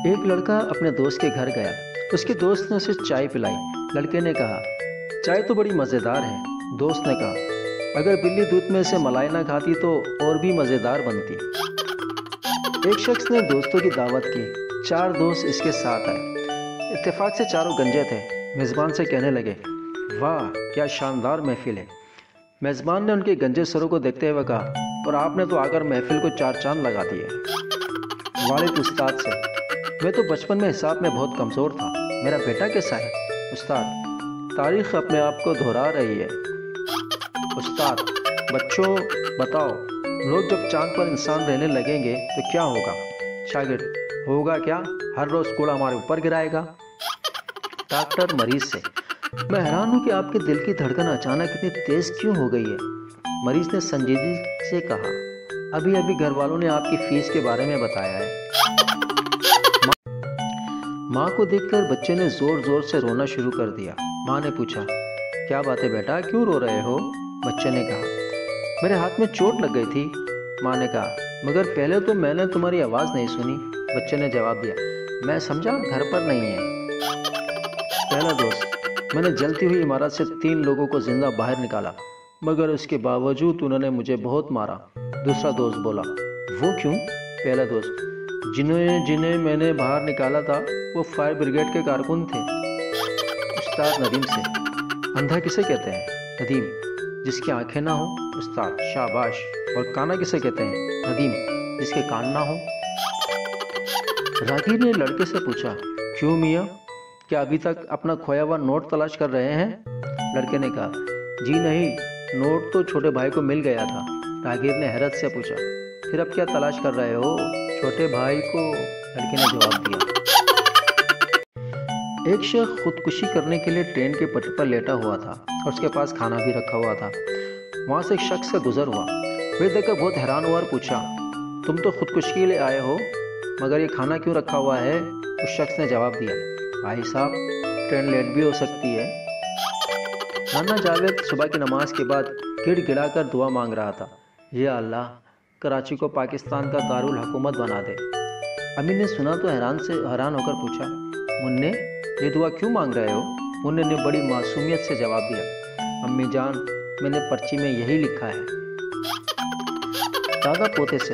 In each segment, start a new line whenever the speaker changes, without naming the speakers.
एक लड़का अपने दोस्त के घर गया। उसके दोस्त ने उसे चाय पिलाई। लड़के ने कहा, चाय तो बड़ी मज़ेदार है। दोस्त ने कहा, अगर बिल्ली दूध में से मलाई ना खाती तो और भी मज़ेदार बनती। एक शख्स ने दोस्तों की दावत की। 4 दोस्त इसके साथ आए। इत्तेफाक से चारों गंजे थे। मेज़बान से कहने लगे, वाह क्या शानदार महफिल है। मेज़बान ने उनके गंजे सरों को देखते हुए कहा, और आपने तो आकर महफिल को 4 चांद लगा दिए। वालिद उस्ताद से, मैं तो बचपन में हिसाब में बहुत कमज़ोर था। मेरा बेटा कैसा है? उस्ताद, तारीख़ अपने आप को दोहरा रही है। उस्ताद, बच्चों बताओ, लोग जब चांद पर इंसान रहने लगेंगे तो क्या होगा? शागिर्द, होगा क्या? हर रोज़ कूड़ा हमारे ऊपर गिराएगा। डॉक्टर मरीज़ से, मैं हैरान हूँ कि आपके दिल की धड़कन अचानक इतनी तेज़ क्यों हो गई है? मरीज़ ने संजीदगी से कहा, अभी अभी घर वालों ने आपकी फ़ीस के बारे में बताया है। माँ को देखकर बच्चे ने ज़ोर ज़ोर से रोना शुरू कर दिया। माँ ने पूछा, क्या बात है बेटा, क्यों रो रहे हो? बच्चे ने कहा, मेरे हाथ में चोट लग गई थी। माँ ने कहा, मगर पहले तो मैंने तुम्हारी आवाज़ नहीं सुनी। बच्चे ने जवाब दिया, मैं समझा आप घर पर नहीं हैं। पहला दोस्त, मैंने जलती हुई इमारत से 3 लोगों को जिंदा बाहर निकाला, मगर उसके बावजूद उन्होंने मुझे बहुत मारा। दूसरा दोस्त बोला, वो क्यों? पहला दोस्त, जिन्हें मैंने बाहर निकाला था वो फायर ब्रिगेड के कारकुन थे। उस्ताद नदीम से, अंधा किसे कहते हैं? नदीम, जिसकी आंखें ना हो। उस्ताद, शाबाश। और काना किसे कहते हैं? नदीम, जिसके कान ना हो। रागी ने लड़के से पूछा, क्यों मियाँ, क्या अभी तक अपना खोया हुआ नोट तलाश कर रहे हैं? लड़के ने कहा, जी नहीं, नोट तो छोटे भाई को मिल गया था। रागीर ने हैरत से पूछा, फिर अब क्या तलाश कर रहे हो? छोटे भाई को। लड़के ने जवाब दिया। एक शख्स खुदकुशी करने के लिए ट्रेन के पटरी पर लेटा हुआ था और उसके पास खाना भी रखा हुआ था। वहाँ से एक शख्स का गुजर हुआ। वे देखकर बहुत हैरान हुआ और पूछा, तुम तो खुदकुशी के लिए आए हो, मगर ये खाना क्यों रखा हुआ है? उस शख्स ने जवाब दिया, भाई साहब, ट्रेन लेट भी हो सकती है। नाना जावेद सुबह की नमाज के बाद गिड़गिड़ाकर दुआ मांग रहा था, या अल्लाह, कराची को पाकिस्तान का दारुल हुकूमत बना दे। अमीन ने सुना तो हैरान होकर पूछा, मुन्ने, ये दुआ क्यों मांग रहे हो? मुन्ने ने बड़ी मासूमियत से जवाब दिया, अम्मी जान, मैंने पर्ची में यही लिखा है। दादा पोते से,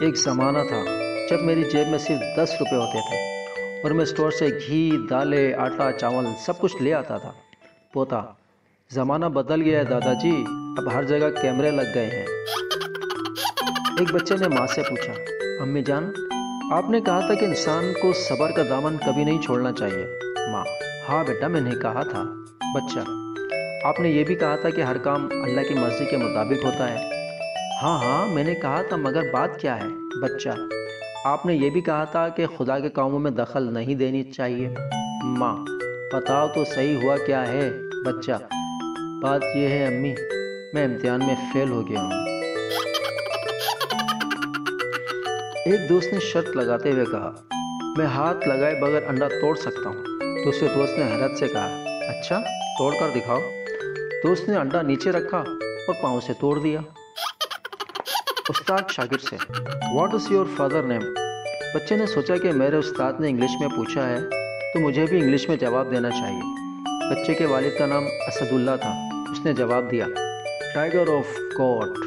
एक ज़माना था जब मेरी जेब में सिर्फ 10 रुपये होते थे और मैं स्टोर से घी, दालें, आटा, चावल सब कुछ ले आता था। पोता, ज़माना बदल गया है दादाजी, अब हर जगह कैमरे लग गए हैं। एक बच्चे ने माँ से पूछा, अम्मी जान, आपने कहा था कि इंसान को सब्र का दामन कभी नहीं छोड़ना चाहिए। माँ, हाँ बेटा, मैंने कहा था। बच्चा, आपने ये भी कहा था कि हर काम अल्लाह की मर्ज़ी के मुताबिक होता है। हाँ हाँ, मैंने कहा था, मगर बात क्या है? बच्चा, आपने ये भी कहा था कि खुदा के कामों में दखल नहीं देनी चाहिए। माँ, बताओ तो सही हुआ क्या है? बच्चा, बात यह है अम्मी, मैं इम्तिहान में फ़ेल हो गया हूँ। एक दोस्त ने शर्त लगाते हुए कहा, मैं हाथ लगाए बगैर अंडा तोड़ सकता हूँ। दूसरे दोस्त ने हैरत से कहा, अच्छा, तोड़ कर दिखाओ। दोस्त ने अंडा नीचे रखा और पाँव से तोड़ दिया। उस्ताद शागिर्द से, what is your father name? बच्चे ने सोचा कि मेरे उस्ताद ने इंग्लिश में पूछा है तो मुझे भी इंग्लिश में जवाब देना चाहिए। बच्चे के वालिद का नाम असदुल्ला था। उसने जवाब दिया, टाइगर ऑफ गॉड।